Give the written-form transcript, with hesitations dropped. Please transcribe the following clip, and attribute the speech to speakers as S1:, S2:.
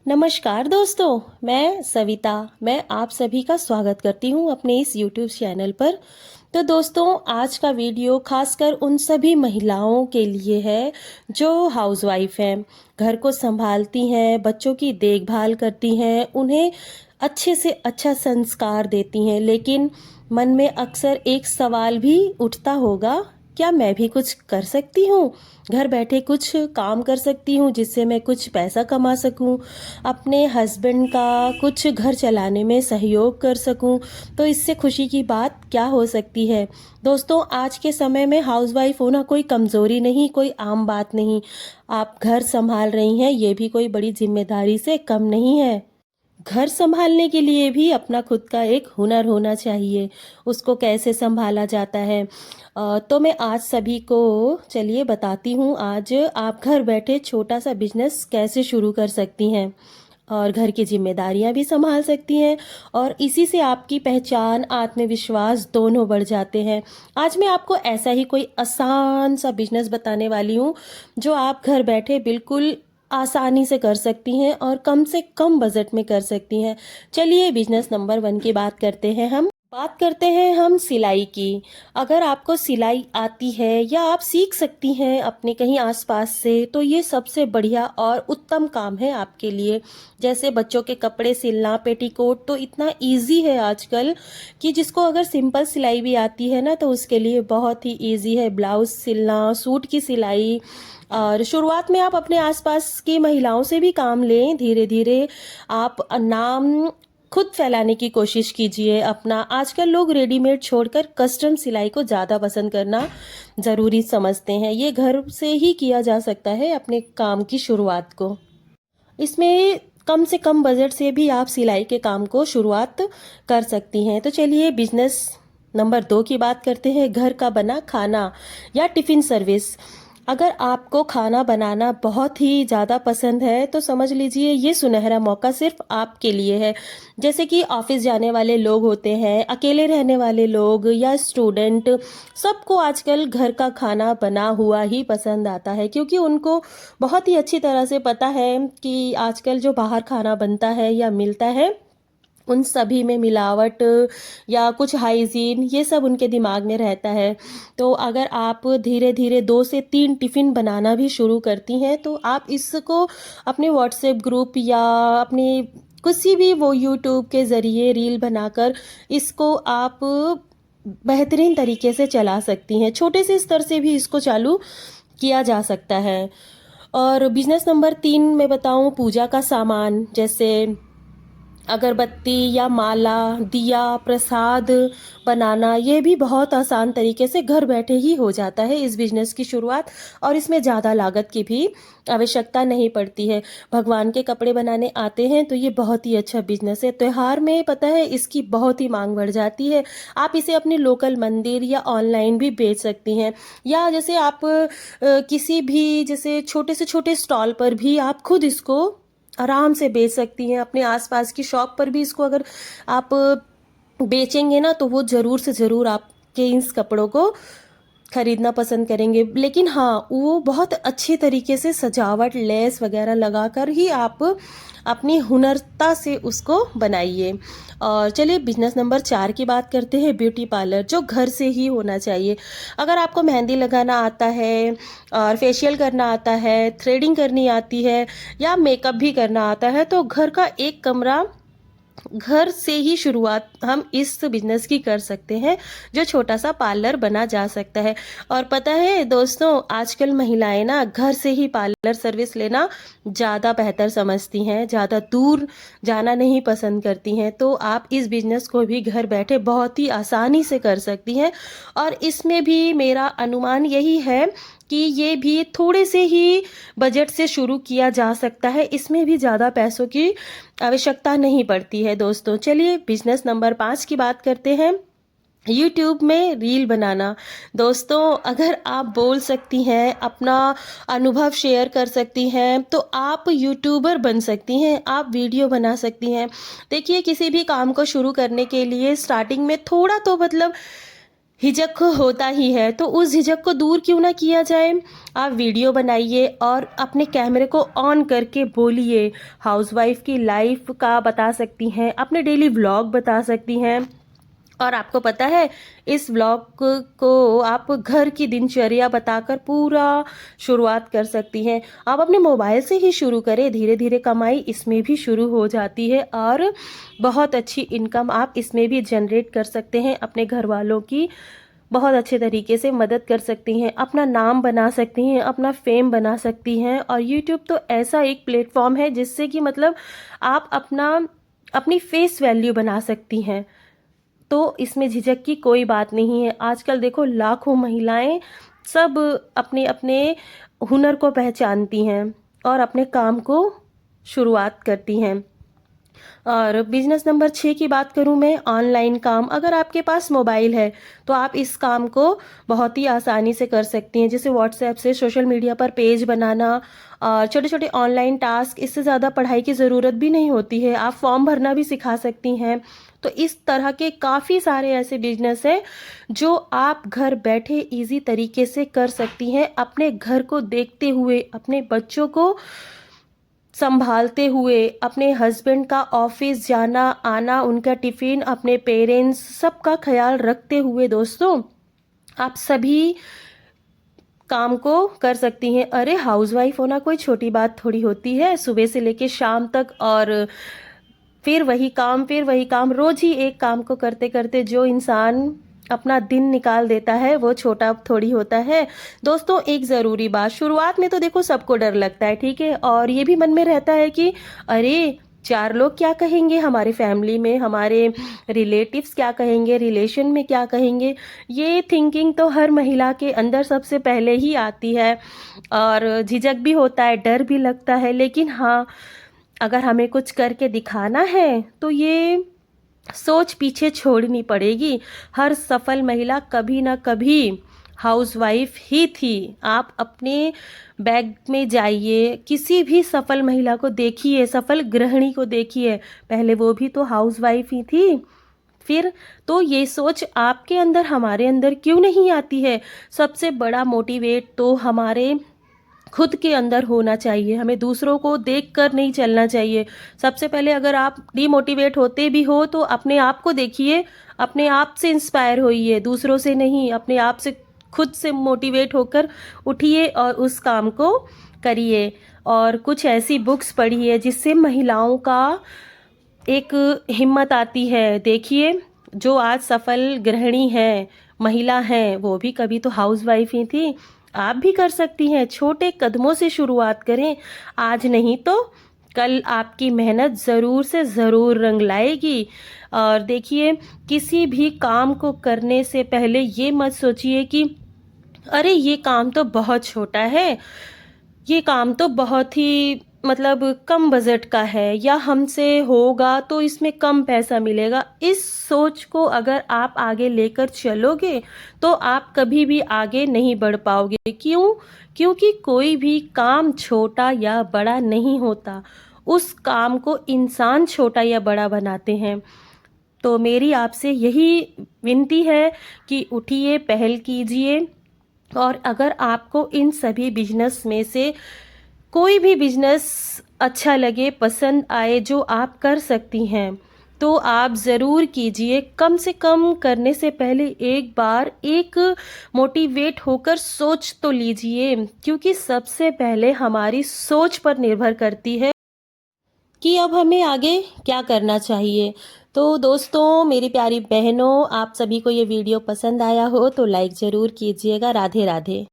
S1: नमस्कार दोस्तों, मैं सविता। मैं आप सभी का स्वागत करती हूँ अपने इस YouTube चैनल पर। तो दोस्तों, आज का वीडियो खासकर उन सभी महिलाओं के लिए है जो हाउसवाइफ हैं, घर को संभालती हैं, बच्चों की देखभाल करती हैं, उन्हें अच्छे से अच्छा संस्कार देती हैं। लेकिन मन में अक्सर एक सवाल भी उठता होगा, क्या मैं भी कुछ कर सकती हूँ? घर बैठे कुछ काम कर सकती हूँ जिससे मैं कुछ पैसा कमा सकूँ, अपने हस्बैंड का कुछ घर चलाने में सहयोग कर सकूँ, तो इससे खुशी की बात क्या हो सकती है? दोस्तों, आज के समय में हाउसवाइफ होना कोई कमज़ोरी नहीं, कोई आम बात नहीं। आप घर संभाल रही हैं, ये भी कोई बड़ी जिम्मेदारी से कम नहीं है। घर संभालने के लिए भी अपना खुद का एक हुनर होना चाहिए, उसको कैसे संभाला जाता है। तो मैं आज सभी को चलिए बताती हूँ, आज आप घर बैठे छोटा सा बिजनेस कैसे शुरू कर सकती हैं और घर की जिम्मेदारियां भी संभाल सकती हैं, और इसी से आपकी पहचान, आत्मविश्वास दोनों बढ़ जाते हैं। आज मैं आपको ऐसा ही कोई आसान सा बिजनेस बताने वाली हूँ जो आप घर बैठे बिल्कुल आसानी से कर सकती हैं और कम से कम बजट में कर सकती हैं। चलिए बिजनेस नंबर 1 की बात करते हैं। हम सिलाई की। अगर आपको सिलाई आती है या आप सीख सकती हैं अपने कहीं आसपास से, तो ये सबसे बढ़िया और उत्तम काम है आपके लिए। जैसे बच्चों के कपड़े सिलना, पेटीकोट तो इतना इजी है आजकल कि जिसको अगर सिंपल सिलाई भी आती है ना, तो उसके लिए बहुत ही इजी है ब्लाउज सिलना, सूट की सिलाई। और शुरुआत में आप अपने आसपास की महिलाओं से भी काम लें, धीरे धीरे आप नाम खुद फैलाने की कोशिश कीजिए अपना। आजकल लोग रेडीमेड छोड़कर कस्टम सिलाई को ज़्यादा पसंद करना ज़रूरी समझते हैं। ये घर से ही किया जा सकता है अपने काम की शुरुआत को। इसमें कम से कम बजट से भी आप सिलाई के काम को शुरुआत कर सकती हैं। तो चलिए बिजनेस नंबर 2 की बात करते हैं, घर का बना खाना या टिफ़िन सर्विस। अगर आपको खाना बनाना बहुत ही ज़्यादा पसंद है, तो समझ लीजिए ये सुनहरा मौका सिर्फ आपके लिए है। जैसे कि ऑफिस जाने वाले लोग होते हैं, अकेले रहने वाले लोग या स्टूडेंट, सबको आजकल घर का खाना बना हुआ ही पसंद आता है, क्योंकि उनको बहुत ही अच्छी तरह से पता है कि आजकल जो बाहर खाना बनता है या मिलता है, उन सभी में मिलावट या कुछ हाइजीन, ये सब उनके दिमाग में रहता है। तो अगर आप धीरे धीरे 2 से 3 टिफ़िन बनाना भी शुरू करती हैं, तो आप इसको अपने व्हाट्सएप ग्रुप या अपने किसी भी वो यूट्यूब के ज़रिए रील बनाकर इसको आप बेहतरीन तरीके से चला सकती हैं। छोटे से स्तर से भी इसको चालू किया जा सकता है। और बिजनेस नंबर 3 में बताऊं, पूजा का सामान जैसे अगरबत्ती या माला, दिया, प्रसाद बनाना, ये भी बहुत आसान तरीके से घर बैठे ही हो जाता है इस बिजनेस की शुरुआत, और इसमें ज़्यादा लागत की भी आवश्यकता नहीं पड़ती है। भगवान के कपड़े बनाने आते हैं तो ये बहुत ही अच्छा बिजनेस है। त्योहार में पता है इसकी बहुत ही मांग बढ़ जाती है। आप इसे अपने लोकल मंदिर या ऑनलाइन भी बेच सकती हैं, या जैसे आप किसी भी जैसे छोटे से छोटे स्टॉल पर भी आप खुद इसको आराम से बेच सकती हैं। अपने आसपास की शॉप पर भी इसको अगर आप बेचेंगे ना, तो वो ज़रूर से ज़रूर आपके इस कपड़ों को खरीदना पसंद करेंगे। लेकिन हाँ, वो बहुत अच्छे तरीके से सजावट, लेस वगैरह लगाकर ही आप अपनी हुनरता से उसको बनाइए। और चलिए बिजनेस नंबर 4 की बात करते हैं, ब्यूटी पार्लर, जो घर से ही होना चाहिए। अगर आपको मेहंदी लगाना आता है और फेशियल करना आता है, थ्रेडिंग करनी आती है या मेकअप भी करना आता है, तो घर का एक कमरा, घर से ही शुरुआत हम इस बिजनेस की कर सकते हैं, जो छोटा सा पार्लर बना जा सकता है। और पता है दोस्तों, आजकल महिलाएं ना घर से ही पार्लर सर्विस लेना ज़्यादा बेहतर समझती हैं, ज़्यादा दूर जाना नहीं पसंद करती हैं। तो आप इस बिजनेस को भी घर बैठे बहुत ही आसानी से कर सकती हैं, और इसमें भी मेरा अनुमान यही है कि ये भी थोड़े से ही बजट से शुरू किया जा सकता है। इसमें भी ज़्यादा पैसों की आवश्यकता नहीं पड़ती है दोस्तों। चलिए बिजनेस नंबर 5 की बात करते हैं, यूट्यूब में रील बनाना। दोस्तों, अगर आप बोल सकती हैं, अपना अनुभव शेयर कर सकती हैं, तो आप यूट्यूबर बन सकती हैं, आप वीडियो बना सकती हैं। देखिए, किसी भी काम को शुरू करने के लिए स्टार्टिंग में थोड़ा तो मतलब हिचक होता ही है, तो उस झिझक को दूर क्यों ना किया जाए। आप वीडियो बनाइए और अपने कैमरे को ऑन करके बोलिए। हाउसवाइफ की लाइफ का बता सकती हैं, अपने डेली व्लॉग बता सकती हैं। और आपको पता है, इस व्लॉग को आप घर की दिनचर्या बताकर पूरा शुरुआत कर सकती हैं। आप अपने मोबाइल से ही शुरू करें, धीरे धीरे कमाई इसमें भी शुरू हो जाती है और बहुत अच्छी इनकम आप इसमें भी जनरेट कर सकते हैं। अपने घर वालों की बहुत अच्छे तरीके से मदद कर सकती हैं, अपना नाम बना सकती हैं, अपना फेम बना सकती हैं। और यूट्यूब तो ऐसा एक प्लेटफॉर्म है जिससे कि मतलब आप अपनी फेस वैल्यू बना सकती हैं। तो इसमें झिझक की कोई बात नहीं है। आजकल देखो लाखों महिलाएं सब अपने अपने हुनर को पहचानती हैं और अपने काम को शुरुआत करती हैं। और बिजनेस नंबर 6 की बात करूं मैं, ऑनलाइन काम। अगर आपके पास मोबाइल है तो आप इस काम को बहुत ही आसानी से कर सकती हैं, जैसे व्हाट्सएप से सोशल मीडिया पर पेज बनाना और छोटे छोटे ऑनलाइन टास्क। इससे ज़्यादा पढ़ाई की ज़रूरत भी नहीं होती है, आप फॉर्म भरना भी सिखा सकती हैं। तो इस तरह के काफ़ी सारे ऐसे बिजनेस हैं जो आप घर बैठे इजी तरीके से कर सकती हैं, अपने घर को देखते हुए, अपने बच्चों को संभालते हुए, अपने हस्बैंड का ऑफिस जाना आना, उनका टिफ़िन, अपने पेरेंट्स सबका ख्याल रखते हुए दोस्तों आप सभी काम को कर सकती हैं। अरे हाउसवाइफ होना कोई छोटी बात थोड़ी होती है, सुबह से लेके शाम तक और फिर वही काम, फिर वही काम, रोज ही एक काम को करते करते जो इंसान अपना दिन निकाल देता है वो छोटा थोड़ी होता है। दोस्तों एक ज़रूरी बात, शुरुआत में तो देखो सबको डर लगता है, ठीक है, और ये भी मन में रहता है कि अरे 4 लोग क्या कहेंगे, हमारे फैमिली में हमारे रिलेटिव्स क्या कहेंगे, रिलेशन में क्या कहेंगे। ये थिंकिंग तो हर महिला के अंदर सबसे पहले ही आती है और झिझक भी होता है, डर भी लगता है। लेकिन हाँ, अगर हमें कुछ करके दिखाना है तो ये सोच पीछे छोड़नी पड़ेगी। हर सफल महिला कभी ना कभी हाउसवाइफ ही थी। आप अपने बैग में जाइए, किसी भी सफल महिला को देखिए, सफल गृहिणी को देखिए, पहले वो भी तो हाउसवाइफ ही थी। फिर तो ये सोच आपके अंदर, हमारे अंदर क्यों नहीं आती है। सबसे बड़ा मोटिवेट तो हमारे खुद के अंदर होना चाहिए, हमें दूसरों को देखकर नहीं चलना चाहिए। सबसे पहले अगर आप डीमोटिवेट होते भी हो तो अपने आप को देखिए, अपने आप से इंस्पायर होइए, दूसरों से नहीं, अपने आप से खुद से मोटिवेट होकर उठिए और उस काम को करिए। और कुछ ऐसी बुक्स पढ़िए जिससे महिलाओं का एक हिम्मत आती है। देखिए जो आज सफल गृहिणी हैं, महिला हैं, वो भी कभी तो हाउसवाइफ ही थी। आप भी कर सकती हैं, छोटे कदमों से शुरुआत करें। आज नहीं तो कल आपकी मेहनत ज़रूर से ज़रूर रंग लाएगी। और देखिए किसी भी काम को करने से पहले ये मत सोचिए कि अरे ये काम तो बहुत छोटा है, ये काम तो बहुत ही मतलब कम बजट का है, या हमसे होगा तो इसमें कम पैसा मिलेगा। इस सोच को अगर आप आगे लेकर चलोगे तो आप कभी भी आगे नहीं बढ़ पाओगे। क्यों? क्योंकि कोई भी काम छोटा या बड़ा नहीं होता, उस काम को इंसान छोटा या बड़ा बनाते हैं। तो मेरी आपसे यही विनती है कि उठिए, पहल कीजिए। और अगर आपको इन सभी बिजनेस में से कोई भी बिजनेस अच्छा लगे, पसंद आए, जो आप कर सकती हैं, तो आप ज़रूर कीजिए। कम से कम करने से पहले एक बार एक मोटिवेट होकर सोच तो लीजिए, क्योंकि सबसे पहले हमारी सोच पर निर्भर करती है कि अब हमें आगे क्या करना चाहिए। तो दोस्तों, मेरी प्यारी बहनों, आप सभी को ये वीडियो पसंद आया हो तो लाइक ज़रूर कीजिएगा। राधे राधे।